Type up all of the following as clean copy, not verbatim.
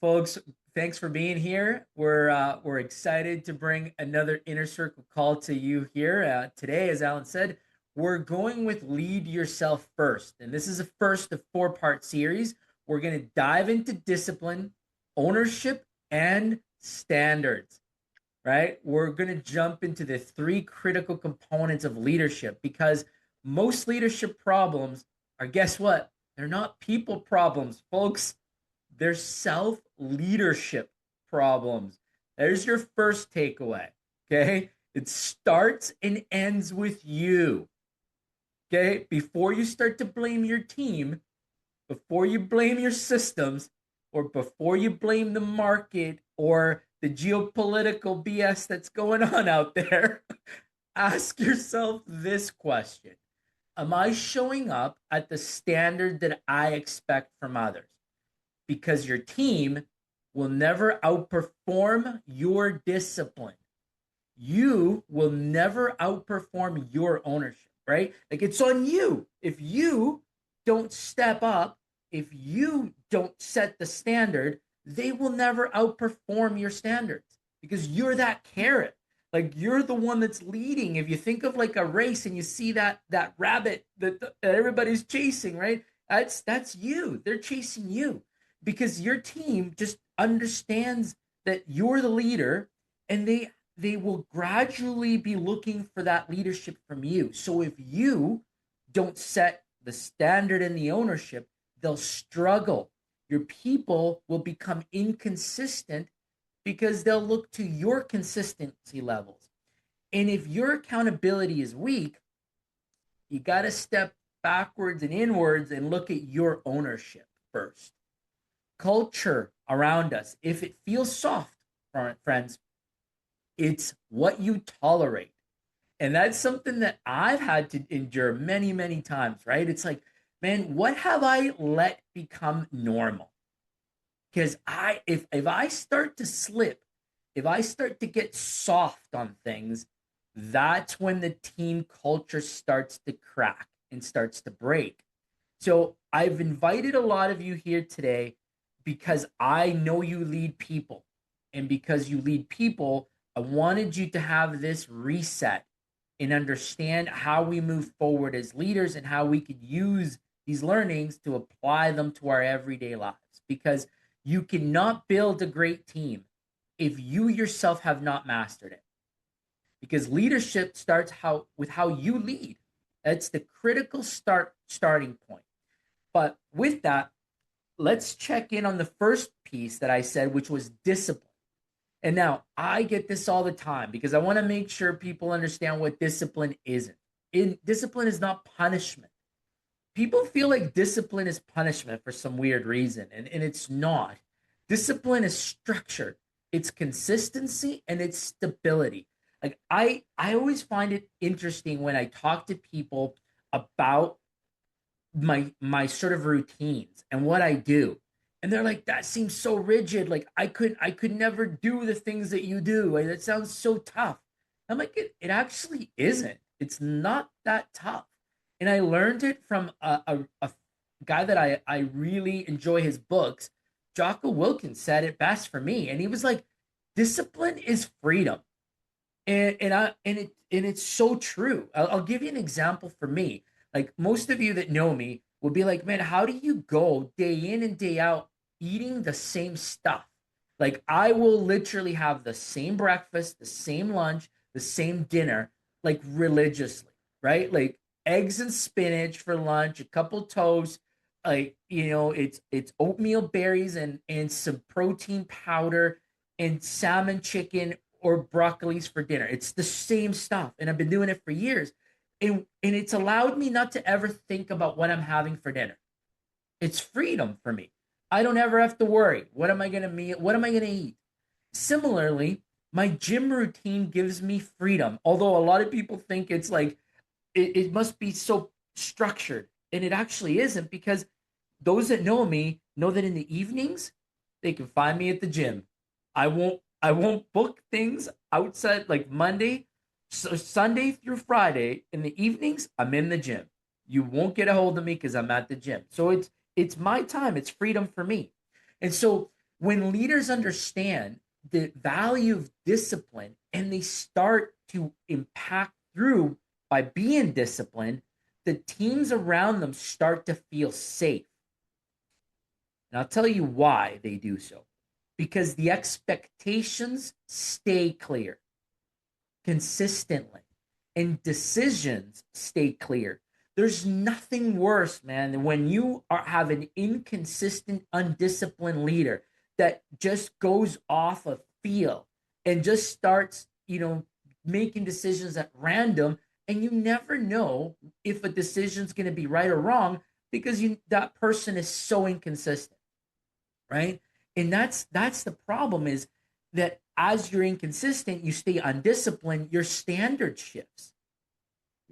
Folks, thanks for being here. We're excited to bring another Inner Circle call to you here today. As Alan said, we're going with Lead Yourself First, and this is a first of four-part series. We're going to dive into discipline, ownership, and standards. Right? We're going to jump into the three critical components of leadership because most leadership problems are, guess what? They're not people problems, folks. They're self leadership problems. There's your first takeaway. Okay. It starts and ends with you. Okay. Before you start to blame your team, before you blame your systems, or before you blame the market or the geopolitical BS that's going on out there, ask yourself this question. Am I showing up at the standard that I expect from others? Because your team will never outperform your discipline. You will never outperform your ownership, right? Like it's on you. If you don't step up, if you don't set the standard, they will never outperform your standards because you're that carrot. Like you're the one that's leading. If you think of like a race and you see that rabbit that everybody's chasing, right? That's you. They're chasing you because your team just understands that you're the leader and they will gradually be looking for that leadership from you. So if you don't set the standard and the ownership, they'll struggle. Your people will become inconsistent because they'll look to your consistency levels. And if your accountability is weak, you got to step backwards and inwards and look at your ownership first. Culture around us, if it feels soft, friends, it's what you tolerate. And that's something that I've had to endure many, many times, right? It's like, man, what have I let become normal? Because if I start to slip, if I start to get soft on things, that's when the team culture starts to crack and starts to break. So I've invited a lot of you here today because I know you lead people. And because you lead people, I wanted you to have this reset and understand how we move forward as leaders and how we could use these learnings to apply them to our everyday lives. Because you cannot build a great team if you yourself have not mastered it. Because leadership starts with how you lead. That's the critical starting point. But with that, let's check in on the first piece that I said, which was discipline. And now I get this all the time because I want to make sure people understand what discipline isn't. Discipline is not punishment. People feel like discipline is punishment for some weird reason, and it's not. Discipline is structure, it's consistency, and it's stability. Like I always find it interesting when I talk to people about my sort of routines and what I do. And they're like, that seems so rigid. Like I could never do the things that you do. Like, that sounds so tough. I'm like, it actually isn't. It's not that tough. And I learned it from a guy that I really enjoy his books. Jocko Wilkins said it best for me. And he was like, discipline is freedom. And it's so true. I'll give you an example for me. Like most of you that know me will be like, man, how do you go day in and day out eating the same stuff? Like I will literally have the same breakfast, the same lunch, the same dinner, like religiously, right? Like eggs and spinach for lunch, a couple toast, like it's oatmeal berries and some protein powder and salmon chicken or broccolis for dinner. It's the same stuff. And I've been doing it for years. And it's allowed me not to ever think about what I'm having for dinner. It's freedom for me. I don't ever have to worry. What am I gonna meet? What am I gonna eat? Similarly, my gym routine gives me freedom. Although a lot of people think it's like it must be so structured. And it actually isn't because those that know me know that in the evenings they can find me at the gym. I won't book things outside like Monday, so Sunday through Friday in the evenings. I'm in the gym. You won't get a hold of me because I'm at the gym. So it's my time. It's freedom for me. And so When leaders understand the value of discipline and they start to impact through by being disciplined, the teams around them start to feel safe. And I'll tell you why they do so. Because the expectations stay clear consistently and decisions stay clear. There's nothing worse, man, than when have an inconsistent, undisciplined leader that just goes off of feel and just starts, making decisions at random, and you never know if a decision's going to be right or wrong because that person is so inconsistent, right? And that's the problem, is that as you're inconsistent, you stay undisciplined, your standard shifts.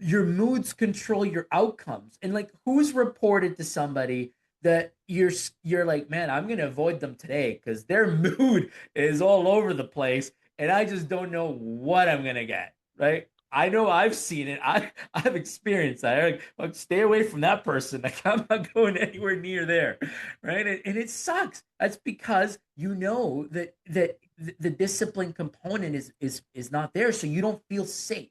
Your moods control your outcomes. And like, who's reported to somebody that you're like, man, I'm gonna avoid them today because their mood is all over the place and I just don't know what I'm gonna get, right? I know I've seen it. I've experienced that. Like, stay away from that person. Like, I'm not going anywhere near there, right? And it sucks. That's because you know that the discipline component is not there, so you don't feel safe,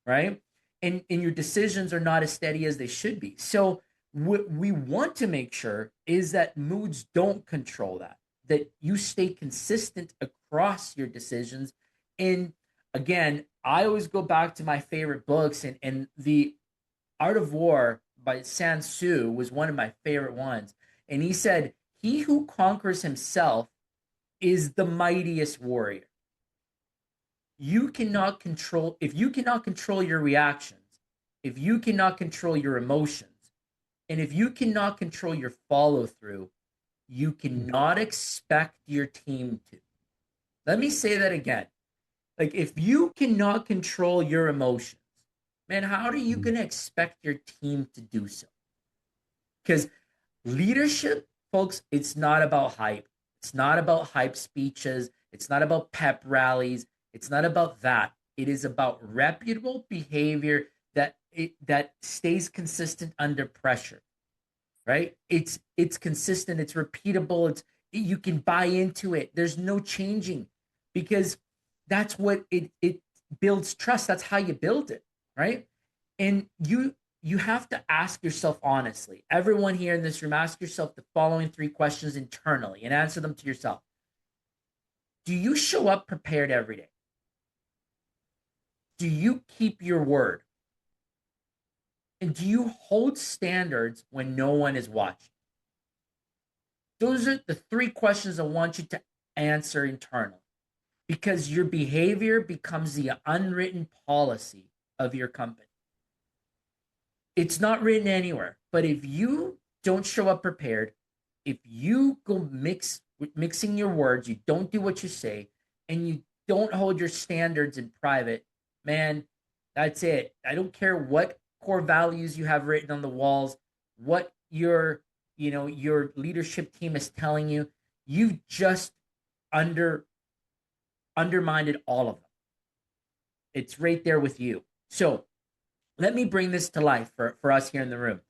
right? And your decisions are not as steady as they should be. So what we want to make sure is that moods don't control that you stay consistent across your decisions. And again, I always go back to my favorite books, and The Art of War by Sun Tzu was one of my favorite ones. And he said, he who conquers himself is the mightiest warrior. If you cannot control your reactions, if you cannot control your emotions, and if you cannot control your follow through, you cannot expect your team to. Let me say that again. Like, if you cannot control your emotions, man, how are you going to expect your team to do so? Because leadership, folks, it's not about hype. It's not about hype speeches. It's not about pep rallies. It's not about that. It is about reputable behavior that stays consistent under pressure, right? It's consistent. It's repeatable. You can buy into it. There's no changing, because that's what it builds trust. That's how you build it, right? And you have to ask yourself honestly. Everyone here in this room, ask yourself the following 3 questions internally and answer them to yourself. Do you show up prepared every day? Do you keep your word? And do you hold standards when no one is watching? Those are the 3 questions I want you to answer internally, because your behavior becomes the unwritten policy of your company. It's not written anywhere, but if you don't show up prepared, if you go mixing your words, you don't do what you say, and you don't hold your standards in private, man, that's it. I don't care what core values you have written on the walls, what your leadership team is telling you. You've just undermined all of them. It's right there with you. So let me bring this to life for us here in the room.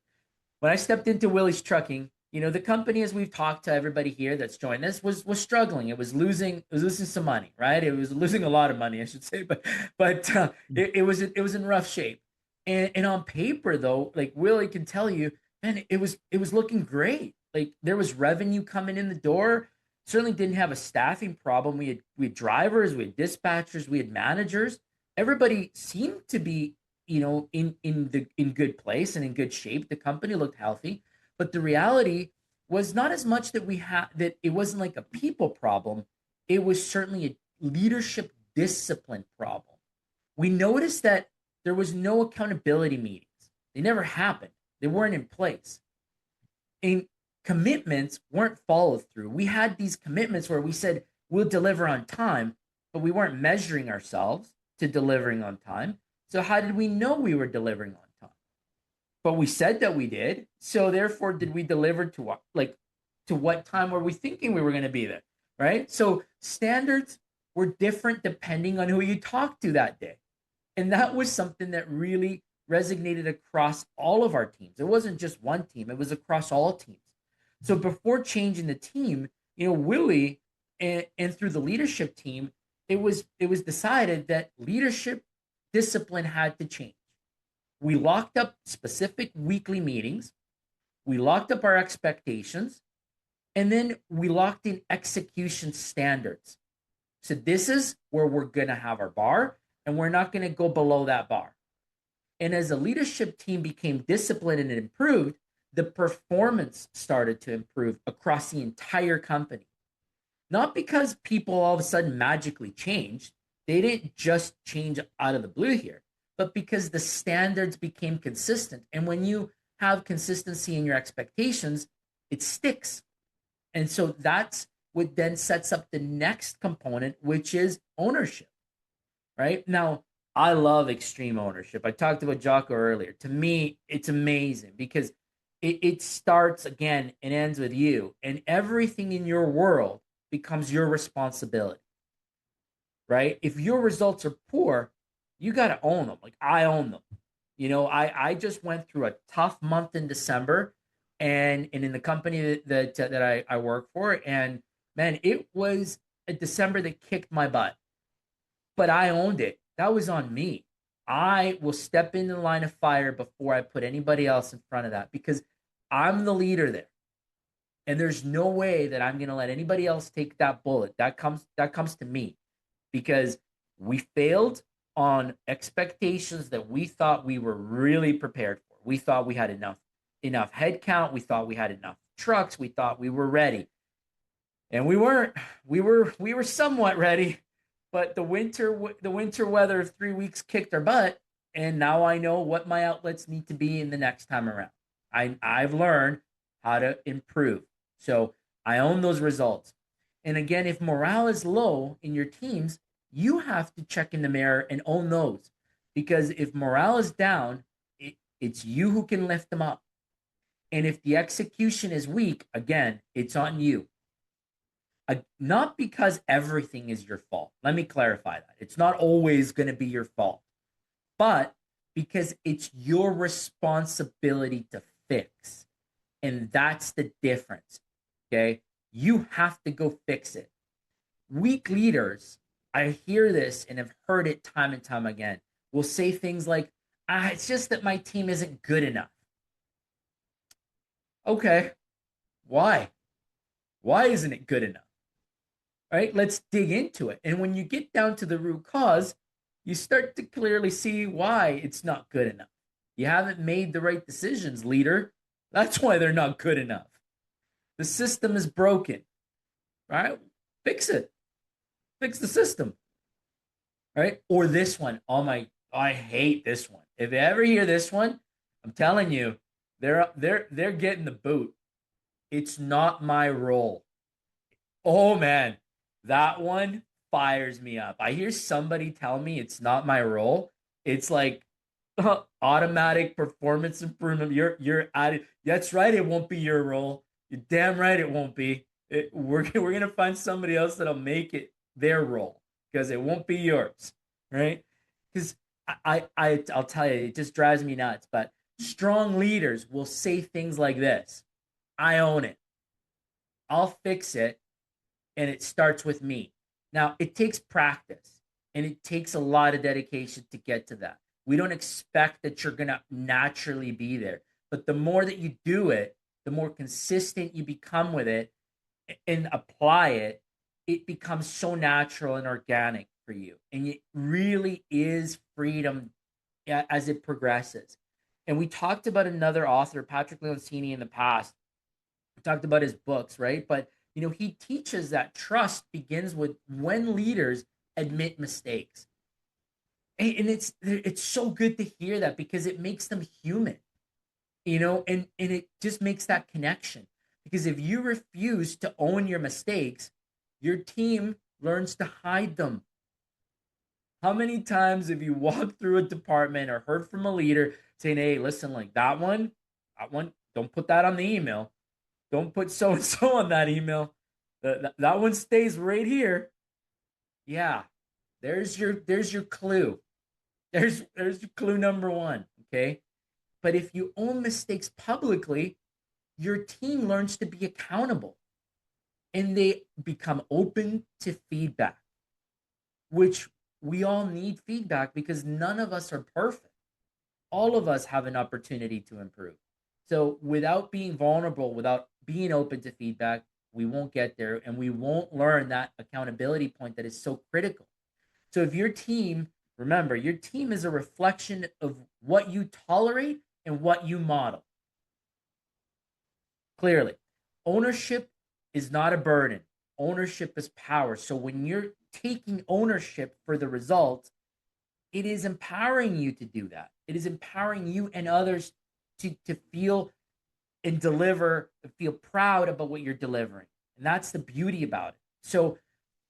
When I stepped into Willie's Trucking, the company, as we've talked to everybody here that's joined us, was struggling. It was losing some money, right? It was losing a lot of money, I should say, but it was in rough shape. And on paper, though, like, Willie can tell you, man, it was looking great. Like, there was revenue coming in the door. Certainly didn't have a staffing problem. We had drivers, we had dispatchers, we had managers. Everybody seemed to be, in good place and in good shape. The company looked healthy, but the reality was not as much that it wasn't like a people problem. It was certainly a leadership discipline problem. We noticed that there was no accountability meetings. They never happened. They weren't in place. And commitments weren't followed through. We had these commitments where we said we'll deliver on time, but we weren't measuring ourselves to delivering on time. So how did we know we were delivering on time? But we said that we did. So therefore, did we deliver to what? Like, to what time were we thinking we were going to be there? Right? So standards were different depending on who you talked to that day. And that was something that really resonated across all of our teams. It wasn't just one team, it was across all teams. So before changing the team, Willie and through the leadership team, it was decided that leadership discipline had to change. We locked up specific weekly meetings, we locked up our expectations, and then we locked in execution standards. So this is where we're going to have our bar, and we're not going to go below that bar. And as the leadership team became disciplined and improved, the performance started to improve across the entire company. Not because people all of a sudden magically changed, they didn't just change out of the blue here, but because the standards became consistent. And when you have consistency in your expectations, it sticks. And so that's what then sets up the next component, which is ownership, right? Now, I love extreme ownership. I talked about Jocko earlier. To me, it's amazing because it starts again and ends with you, and everything in your world becomes your responsibility, right? If your results are poor, you got to own them. Like I own them. I just went through a tough month in December, and in the company that I work for, and man, it was a December that kicked my butt, but I owned it. That was on me. I will step in the line of fire before I put anybody else in front of that because I'm the leader there. And there's no way that I'm going to let anybody else take that bullet. That comes to me because we failed on expectations that we thought we were really prepared for. We thought we had enough headcount, we thought we had enough trucks, we thought we were ready. And we weren't. We were somewhat ready, but the winter weather of 3 weeks kicked our butt, and now I know what my outlets need to be in the next time around. I've learned how to improve. So I own those results. And again, if morale is low in your teams, you have to check in the mirror and own those. Because if morale is down, it's you who can lift them up. And if the execution is weak, again, it's on you. Not because everything is your fault. Let me clarify that. It's not always going to be your fault, but because it's your responsibility to fix. And that's the difference. Okay. You have to go fix it. Weak leaders, I hear this and have heard it time and time again, will say things like, it's just that my team isn't good enough. Okay. Why? Why isn't it good enough? Right? Let's dig into it. And when you get down to the root cause, you start to clearly see why it's not good enough. You haven't made the right decisions, leader. That's why they're not good enough. The system is broken, right? Fix it. Fix the system, right? Or this one. I hate this one. If you ever hear this one, I'm telling you, they're getting the boot. It's not my role. Oh man, that one fires me up. I hear somebody tell me it's not my role. It's like automatic performance improvement. You're at it. That's right. It won't be your role. You're damn right. It won't be. We're gonna find somebody else that'll make it their role because it won't be yours, right? Because I'll tell you, it just drives me nuts. But strong leaders will say things like this: "I own it. I'll fix it, and it starts with me." Now, it takes practice and it takes a lot of dedication to get to that. We don't expect that you're going to naturally be there. But the more that you do it, the more consistent you become with it and apply it, it becomes so natural and organic for you. And it really is freedom as it progresses. And we talked about another author, Patrick Leoncini, in the past. We talked about his books, right? But he teaches that trust begins with when leaders admit mistakes. And it's so good to hear that because it makes them human, and it just makes that connection. Because if you refuse to own your mistakes, your team learns to hide them. How many times have you walked through a department or heard from a leader saying, "Hey, listen, like that one, don't put that on the email. Don't put so and so on that email. That one stays right here." Yeah, there's your clue. There's your clue number one. Okay, but if you own mistakes publicly, your team learns to be accountable. and they become open to feedback, which we all need feedback because none of us are perfect. All of us have an opportunity to improve. So without being vulnerable, without being open to feedback, we won't get there and we won't learn that accountability point that is so critical. So if your team, remember, your team is a reflection of what you tolerate and what you model. Clearly, ownership is not a burden. Ownership is power. So when you're taking ownership for the results, it is empowering you to do that. It is empowering you and others to feel and deliver, feel proud about what you're delivering. And that's the beauty about it. So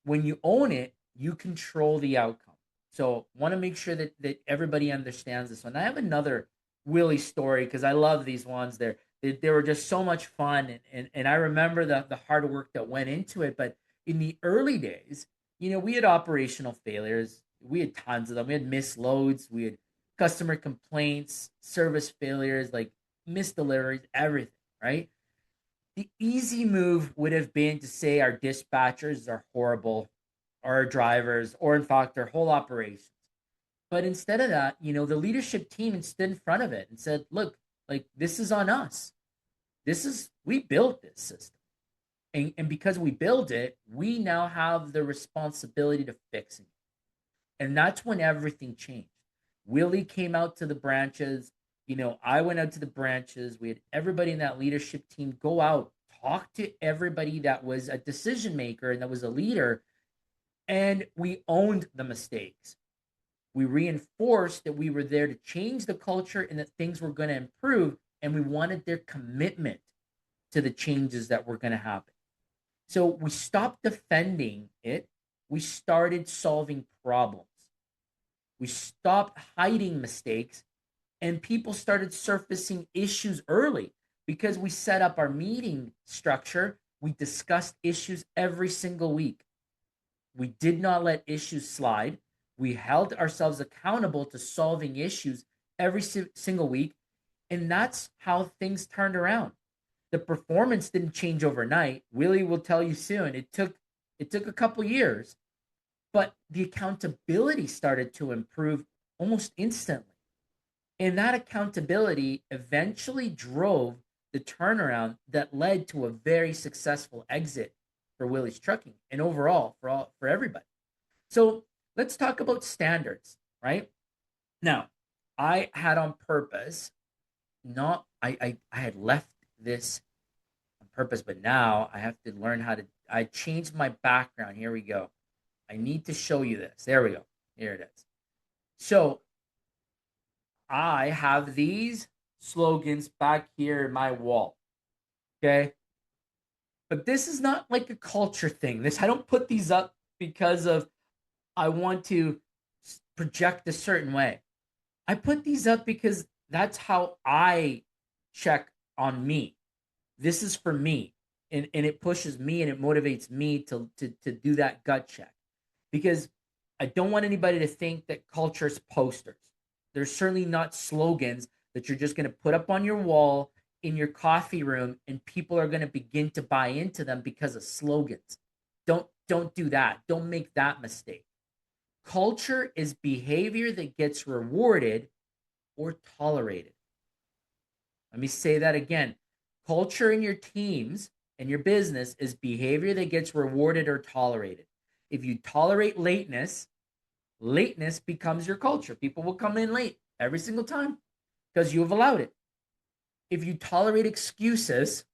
when you own it, you control the outcome. So want to make sure that everybody understands this one. I have another Willie story because I love these ones. They were just so much fun, and I remember the hard work that went into it. But in the early days, we had operational failures. We had tons of them. We had missed loads. We had customer complaints, service failures, like missed deliveries, everything. Right. The easy move would have been to say our dispatchers are horrible, our drivers, or in fact, our whole operations. But instead of that, the leadership team stood in front of it and said, look, like this is on us. We built this system. And because we built it, we now have the responsibility to fix it. And that's when everything changed. Willie came out to the branches. I went out to the branches. We had everybody in that leadership team go out, talk to everybody that was a decision maker and that was a leader. And we owned the mistakes. We reinforced that we were there to change the culture and that things were going to improve. And we wanted their commitment to the changes that were going to happen. So we stopped defending it. We started solving problems. We stopped hiding mistakes and people started surfacing issues early because we set up our meeting structure. We discussed issues every single week. We did not let issues slide. We held ourselves accountable to solving issues every single week. And that's how things turned around. The performance didn't change overnight. Willie will tell you soon. It took a couple years, but the accountability started to improve almost instantly. And that accountability eventually drove the turnaround that led to a very successful exit for Willie's Trucking and overall for everybody. So let's talk about standards, right? Now, I had on purpose, not I had left this on purpose, but now I have to learn how to. I changed my background. Here we go. I need to show you this. There we go. Here it is. So I have these slogans back here in my wall. Okay. But this is not like a culture thing. I don't put these up because of I want to project a certain way. I put these up because that's how I check on me. This is for me. And it pushes me and it motivates me to do that gut check. Because I don't want anybody to think that culture is posters. They're certainly not slogans that you're just going to put up on your wall in your coffee room and people are going to begin to buy into them because of slogans. Don't do that. Don't make that mistake. Culture is behavior that gets rewarded or tolerated. Let me say that again. Culture in your teams and your business is behavior that gets rewarded or tolerated. If you tolerate lateness becomes your culture. People will come in late every single time because you have allowed it. If you tolerate excuses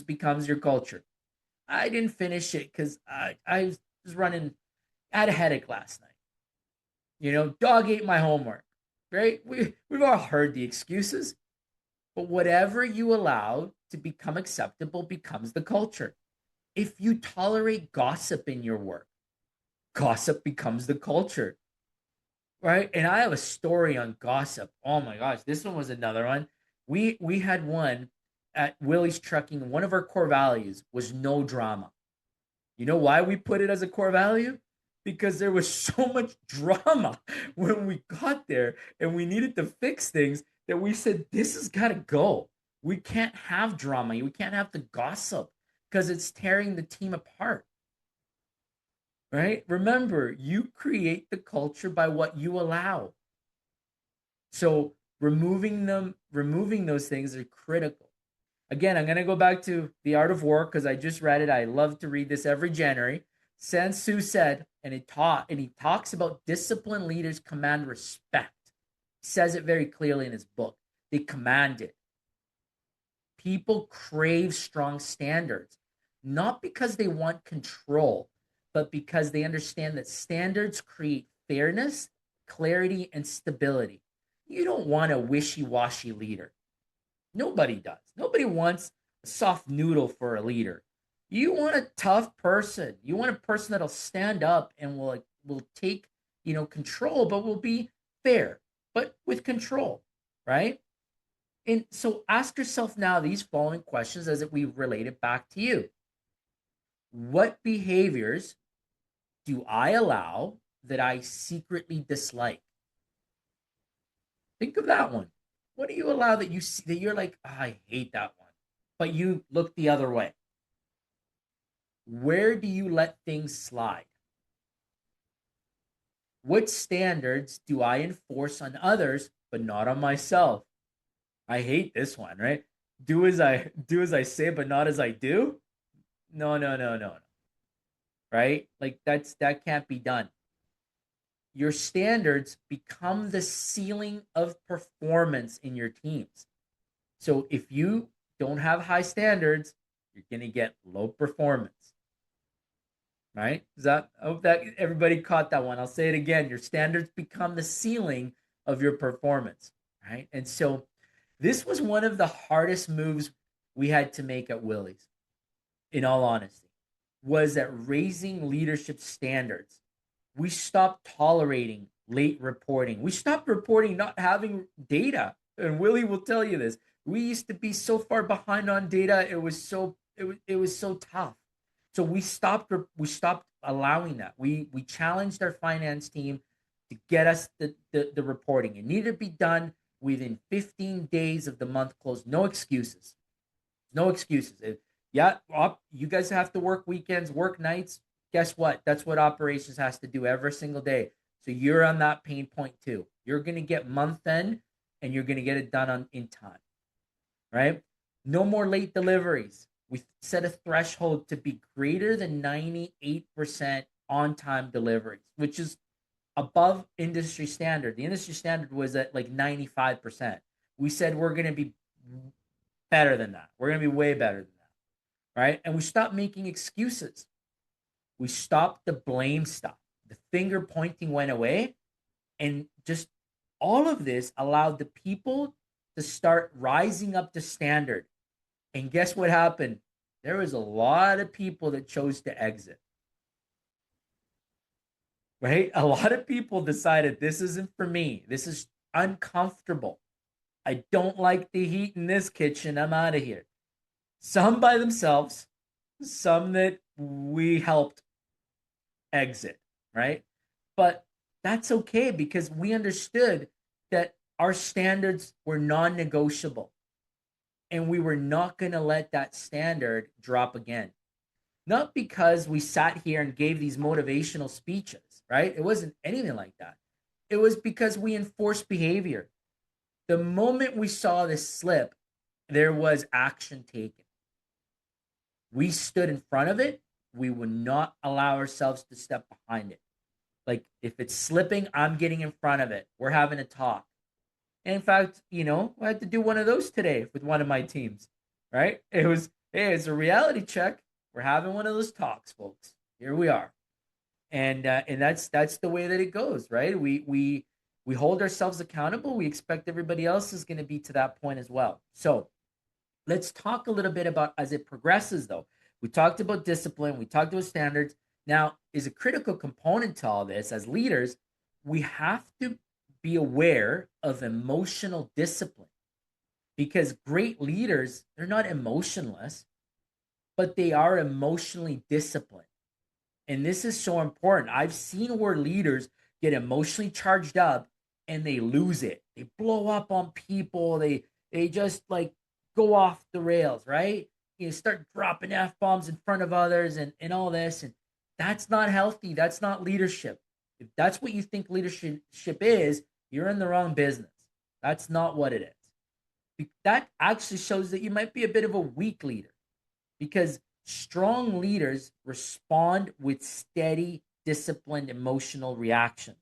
becomes your culture. I didn't finish it because I was running. I had a headache last night. Dog ate my homework. Right? We've all heard the excuses, but whatever you allow to become acceptable becomes the culture. If you tolerate gossip in your work, gossip becomes the culture, right? And I have a story on gossip. Oh my gosh, this one was another one. We had one at Willie's Trucking. One of our core values was no drama. You know why we put it as a core value? Because there was so much drama when we got there and we needed to fix things that we said, this has got to go. We can't have drama. We can't have the gossip because it's tearing the team apart, right? Remember, you create the culture by what you allow. So removing those things are critical. Again, I'm going to go back to The Art of War because I just read it. I love to read this every January. Sun Tzu said, and he talks about disciplined leaders command respect. He says it very clearly in his book. They command it. People crave strong standards, not because they want control, but because they understand that standards create fairness, clarity, and stability. You don't want a wishy washy leader. Nobody does. Nobody wants a soft noodle for a leader. You want a tough person. You want a person that'll stand up and will take, control, but will be fair, but with control, right? And so ask yourself now these following questions as if we relate it back to you. What behaviors do I allow that I secretly dislike? Think of that one. What do you allow that you see that you're like, oh, I hate that one, but you look the other way? Where do you let things slide? What standards do I enforce on others but not on myself? I hate this one, right? Do as I say but not as I do. No, no, no, no, no. Right? Like that can't be done. Your standards become the ceiling of performance in your teams. So if you don't have high standards, you're going to get low performance. Right? I hope that everybody caught that one. I'll say it again. Your standards become the ceiling of your performance. Right? And so this was one of the hardest moves we had to make at Willie's, in all honesty, was at raising leadership standards. We stopped tolerating late reporting. We stopped reporting not having data. And Willie will tell you this. We used to be so far behind on data. It was so tough. So we stopped allowing that. We challenged our finance team to get us the reporting. It needed to be done within 15 days of the month close. No excuses. No excuses. Yeah, you guys have to work weekends, work nights. Guess what? That's what operations has to do every single day. So you're on that pain point too. You're going to get month end and you're going to get it done in time, right? No more late deliveries. We set a threshold to be greater than 98% on time deliveries, which is above industry standard. The industry standard was at like 95%. We said we're going to be better than that. We're going to be way better than that, right? And we stopped making excuses. We stopped the blame stuff. The finger pointing went away. And just all of this allowed the people to start rising up to standard. And guess what happened? There was a lot of people that chose to exit, right? A lot of people decided this isn't for me. This is uncomfortable. I don't like the heat in this kitchen. I'm out of here. Some by themselves, some that we helped exit, right? But that's okay because we understood that our standards were non negotiable and we were not going to let that standard drop again. Not because we sat here and gave these motivational speeches, right? It wasn't anything like that. It was because we enforced behavior. The moment we saw this slip, there was action taken. We stood in front of it. We would not allow ourselves to step behind it. Like if it's slipping, I'm getting in front of it. We're having a talk. And in fact, I had to do one of those today with one of my teams, right? It was, hey, it's a reality check. We're having one of those talks, folks. Here we are. And that's the way that it goes, right? We hold ourselves accountable. We expect everybody else is going to be to that point as well. So let's talk a little bit about as it progresses, though. We talked about discipline, we talked about standards. Now, is a critical component to all this as leaders, we have to be aware of emotional discipline because great leaders, they're not emotionless, but they are emotionally disciplined. And this is so important. I've seen where leaders get emotionally charged up and they lose it. They blow up on people. They just like go off the rails, right? start dropping f bombs in front of others and all this, and that's not healthy. That's not leadership. If that's what you think leadership is, you're in the wrong business. That's not what it is. That actually shows that you might be a bit of a weak leader, because strong leaders respond with steady, disciplined emotional reactions.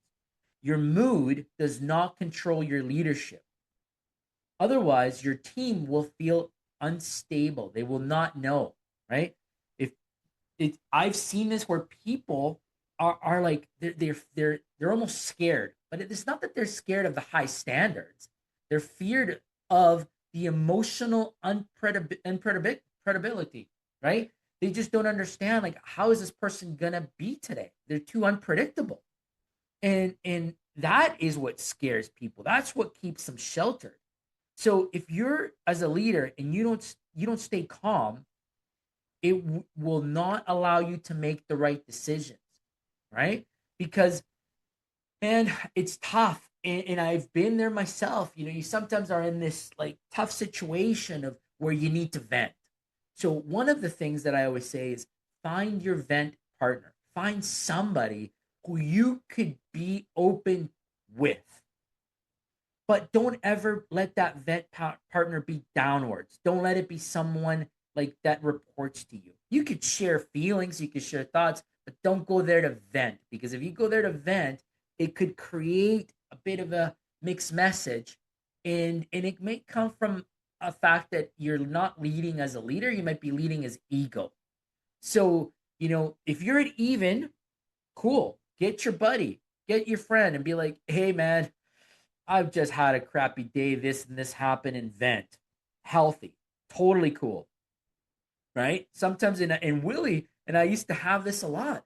Your mood does not control your leadership. Otherwise, your team will feel unstable. They will not know, right? If I've seen this where people are like they're almost scared, but it's not that they're scared of the high standards. They're feared of the emotional unpredictability, right? They just don't understand, like, how is this person gonna be today? They're too unpredictable, and that is what scares people. That's what keeps them sheltered. So if you're as a leader and you don't stay calm, it will not allow you to make the right decisions, right? Because, man, it's tough, and I've been there myself. You sometimes are in this like tough situation of where you need to vent. So one of the things that I always say is find your vent partner. Find somebody who you could be open with, but don't ever let that partner be downwards. Don't let it be someone like that reports to you. You could share feelings, you could share thoughts, but don't go there to vent, because if you go there to vent, it could create a bit of a mixed message, and it may come from a fact that you're not leading as a leader, you might be leading as ego. So, if you're at even, cool, get your buddy, get your friend and be like, "Hey man, I've just had a crappy day. This and this happened," and vent. Healthy, totally cool, right? Sometimes in Willie and I used to have this a lot.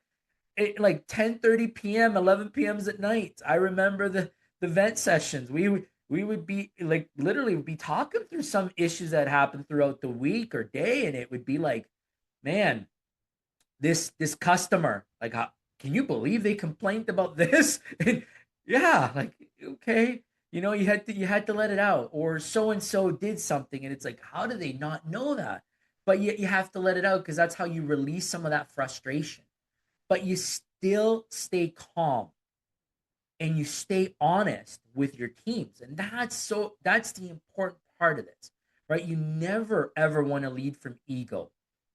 Like 10:30 p.m., 11 p.m.s at night. I remember the vent sessions. We would be like literally be talking through some issues that happened throughout the week or day, and it would be like, man, this customer, like, can you believe they complained about this? And yeah, like, okay, you had to let it out, or so and so did something, and it's like, how do they not know that? But yet you have to let it out, because that's how you release some of that frustration. But you still stay calm, and you stay honest with your teams, and that's the important part of this, right? You never ever want to lead from ego,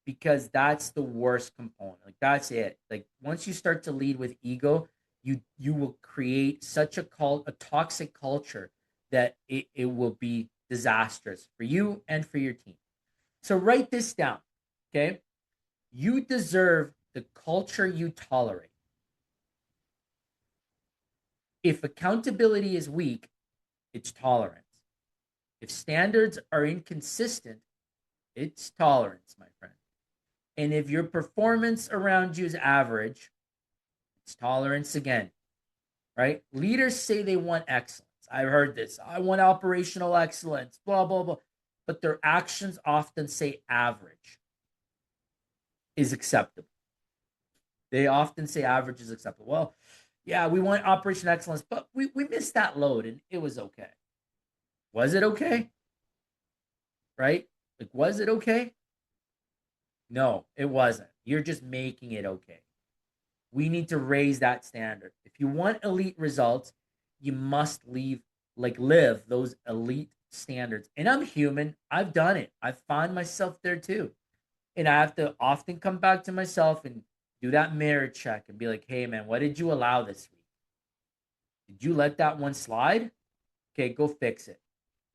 because that's the worst component. Like, that's it. Like, once you start to lead with ego, you will create such a toxic culture that it will be disastrous for you and for your team. So write this down. Okay, you deserve the culture you tolerate. If accountability is weak, it's tolerance. If standards are inconsistent, it's tolerance, my friend. And if your performance around you is average, it's tolerance again, right? Leaders say they want excellence. I've heard this. I want operational excellence, blah, blah, blah. But their actions often say average is acceptable. They often say average is acceptable. Well, yeah, we want operation excellence, but we missed that load and it was okay. Was it okay? Right? Like, was it okay? No, it wasn't. You're just making it okay. We need to raise that standard. If you want elite results, you must live those elite standards. And I'm human. I've done it. I find myself there too. And I have to often come back to myself and do that mirror check and be like, hey man, what did you allow this week? Did you let that one slide? Okay, go fix it.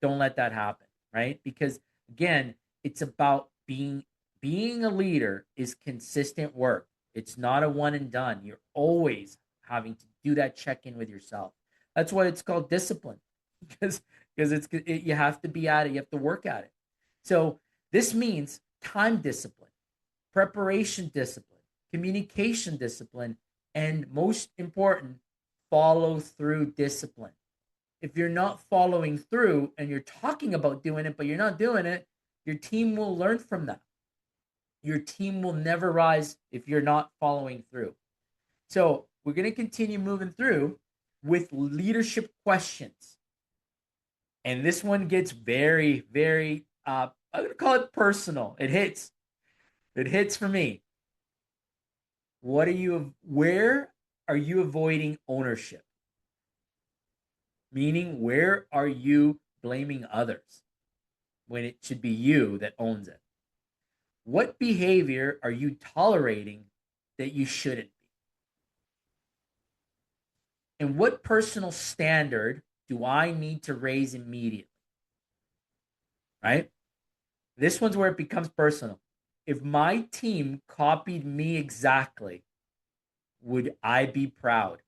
Don't let that happen, right? Because again, it's about being a leader is consistent work. It's not a one and done. You're always having to do that check in with yourself. That's why it's called discipline, because you have to be at it. You have to work at it. So this means time discipline, preparation discipline, communication discipline, and most important, follow through discipline. If you're not following through and you're talking about doing it, but you're not doing it, your team will learn from that. Your team will never rise if you're not following through. So we're going to continue moving through with leadership questions. And this one gets very, very I'm gonna call it personal. It hits. It hits for me. Where are you avoiding ownership? Meaning, where are you blaming others when it should be you that owns it? What behavior are you tolerating that you shouldn't be? And what personal standard do I need to raise immediately? Right? This one's where it becomes personal. If my team copied me exactly, would I be proud?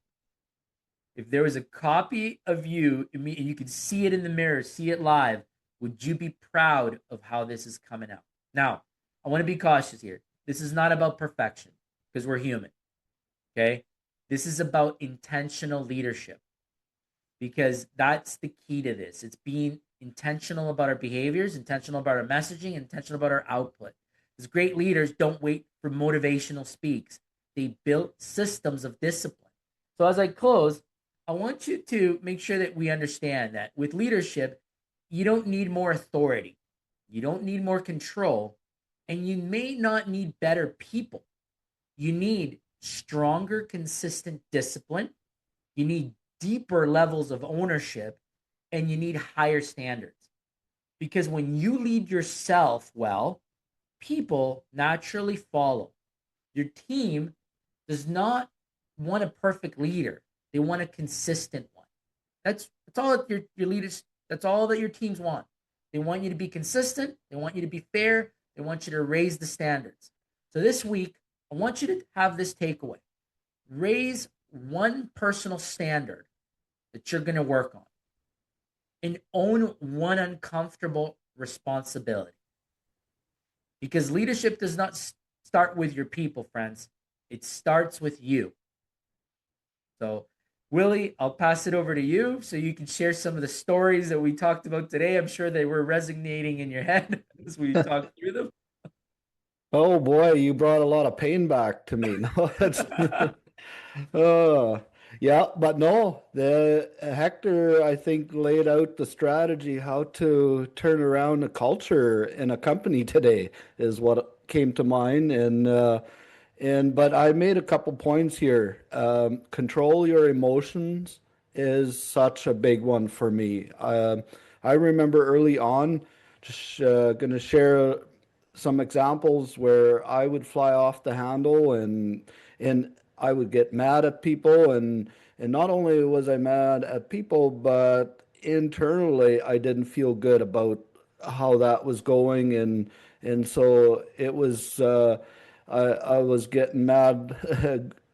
If there was a copy of you and you could see it in the mirror, see it live, would you be proud of how this is coming out? Now, I want to be cautious here. This is not about perfection because we're human. Okay. This is about intentional leadership because that's the key to this. It's being intentional about our behaviors, intentional about our messaging, intentional about our output. Because great leaders don't wait for motivational speaks, they built systems of discipline. So, as I close, I want you to make sure that we understand that with leadership, you don't need more authority, you don't need more control, and you may not need better people. You need stronger, consistent discipline. You need deeper levels of ownership and you need higher standards. Because when you lead yourself well, people naturally follow. Your team does not want a perfect leader, they want a consistent one. That's all that your leaders, that's all that your teams want. They want you to be consistent, they want you to be fair, they want you to raise the standards. So this week, I want you to have this takeaway. Raise one personal standard that you're going to work on and own one uncomfortable responsibility. Because leadership does not start with your people, friends. It starts with you. So, Willie, I'll pass it over to you so you can share some of the stories that we talked about today. I'm sure they were resonating in your head as we talked through them. Oh boy, you brought a lot of pain back to me. No, that's uh, yeah, but no, the Hector, I think, laid out the strategy how to turn around a culture in a company today is what came to mind. And but I made a couple points here. Control your emotions is such a big one for me. I remember early on, just going to share some examples where I would fly off the handle and I would get mad at people and not only was I mad at people, but internally I didn't feel good about how that was going and so it was I was getting mad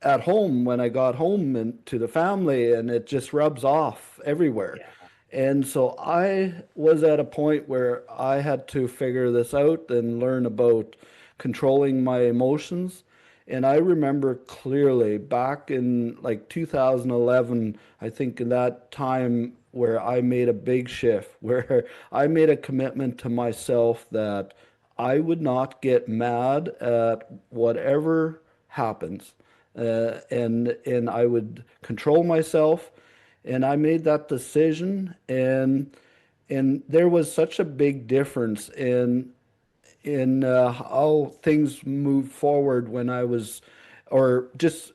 at home when I got home and to the family, and it just rubs off everywhere. Yeah. And so I was at a point where I had to figure this out and learn about controlling my emotions. And I remember clearly back in like 2011, I think in that time where I made a big shift, where I made a commitment to myself that I would not get mad at whatever happens. And I would control myself. And I made that decision, and there was such a big difference in how things moved forward when I was, or just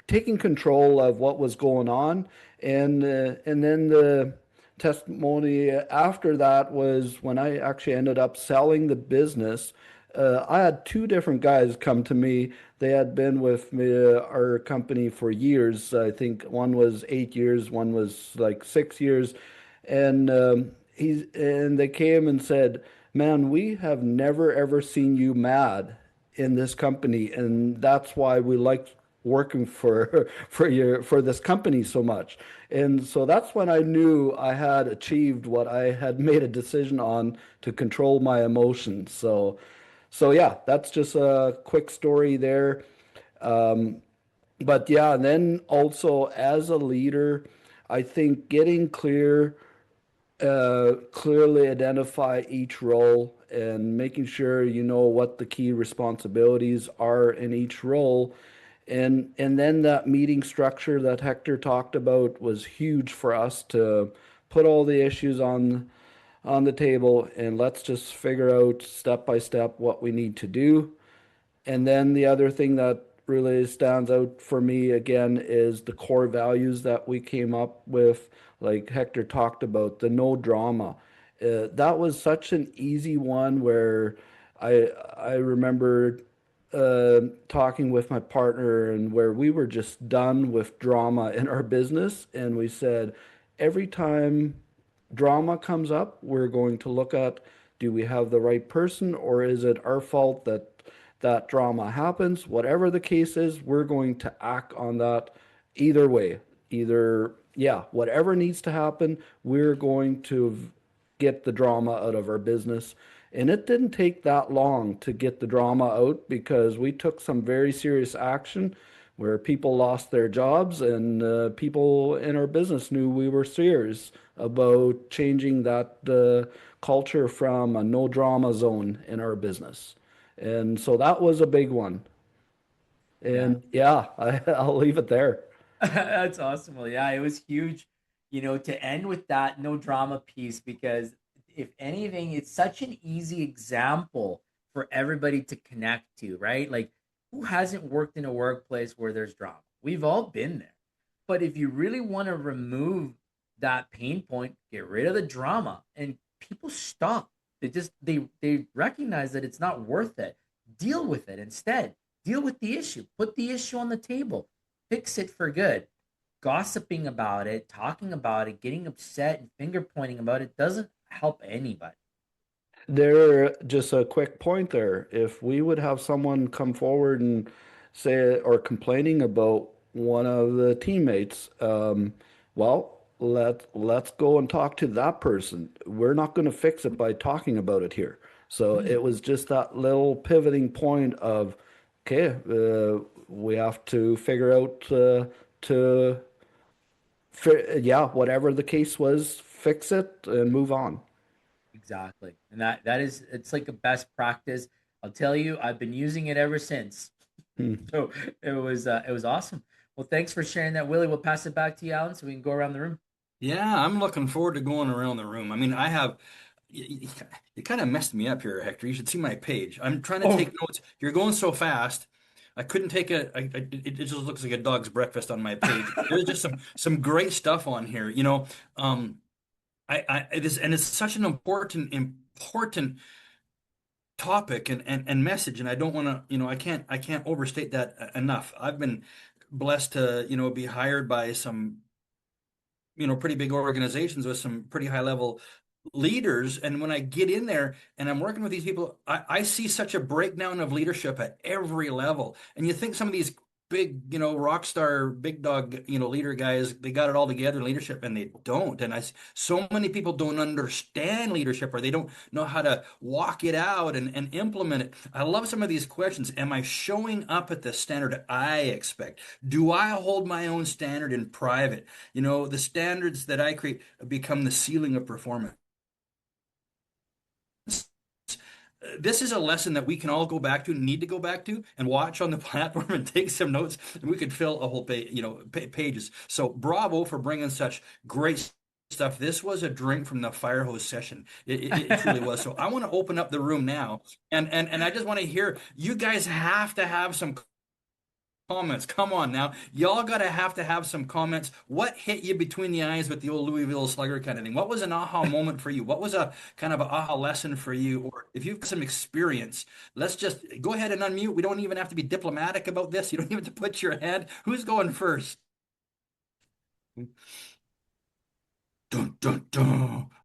taking control of what was going on, and then the testimony after that was when I actually ended up selling the business. I had two different guys come to me. They had been with me, our company for years. I think one was 8 years, one was like 6 years, and they came and said, "Man, we have never ever seen you mad in this company, and that's why we like working for for this company so much." And so that's when I knew I had achieved what I had made a decision on to control my emotions. So yeah, that's just a quick story there. But yeah, and then also as a leader, I think getting clearly identify each role and making sure you know what the key responsibilities are in each role. And then that meeting structure that Hector talked about was huge for us to put all the issues on the table and let's just figure out step by step what we need to do. And then the other thing that really stands out for me again is the core values that we came up with, like Hector talked about, the no drama. That was such an easy one where I remember talking with my partner and where we were just done with drama in our business, and we said every time drama comes up, we're going to look at, do we have the right person or is it our fault that that drama happens? Whatever the case is, we're going to act on that either way. Either, yeah, whatever needs to happen, we're going to get the drama out of our business. And it didn't take that long to get the drama out because we took some very serious action where people lost their jobs and people in our business knew we were serious about changing that culture from a no drama zone in our business. And so that was a big one. Yeah. And yeah, I'll leave it there. That's awesome. Well, yeah, it was huge, to end with that no drama piece because if anything, it's such an easy example for everybody to connect to, right? Like, who hasn't worked in a workplace where there's drama? We've all been there. But if you really want to remove that pain point, get rid of the drama, and people stop. They recognize that it's not worth it. Deal with it instead. Deal with the issue. Put the issue on the table, fix it for good. Gossiping about it, talking about it, getting upset and finger pointing about it doesn't help anybody. There, just a quick point there. If we would have someone come forward and say or complaining about one of the teammates, well, let's go and talk to that person. We're not going to fix it by talking about it here. So it was just that little pivoting point of, okay, we have to figure out to, yeah, whatever the case was, fix it and move on. Exactly. And that is it's like a best practice. I'll tell you, I've been using it ever since. Hmm. So it was awesome. Well, thanks for sharing that, Willie. We'll pass it back to you, Alan, so we can go around the room. Yeah, I'm looking forward to going around the room. I mean, I have, you kind of messed me up here, Hector. You should see my page. I'm trying to Oh, take notes. You're going so fast. I couldn't take it just looks like a dog's breakfast on my page. There's just some great stuff on here. It is, and it's such an important topic and message, and I don't want to, I can't overstate that enough. I've been blessed to, be hired by some pretty big organizations with some pretty high level leaders. And when I get in there and I'm working with these people, I see such a breakdown of leadership at every level. And you think some of these big, rock star, big dog, leader guys, they got it all together in leadership, and they don't. And so many people don't understand leadership, or they don't know how to walk it out and implement it. I love some of these questions. Am I showing up at the standard I expect? Do I hold my own standard in private? The standards that I create become the ceiling of performance. This is a lesson that we can all go back to, need to go back to, and watch on the platform and take some notes. And we could fill a whole page, pages. So bravo for bringing such great stuff. This was a drink from the fire hose session. It truly was. So I want to open up the room now, and I just want to hear, you guys have to have some comments. Come on now. Y'all gotta have to have some comments. What hit you between the eyes with the old Louisville Slugger kind of thing? What was an aha moment for you? What was a kind of an aha lesson for you? Or if you've got some experience, let's just go ahead and unmute. We don't even have to be diplomatic about this. You don't even have to put your hand. Who's going first? Dun, dun, dun.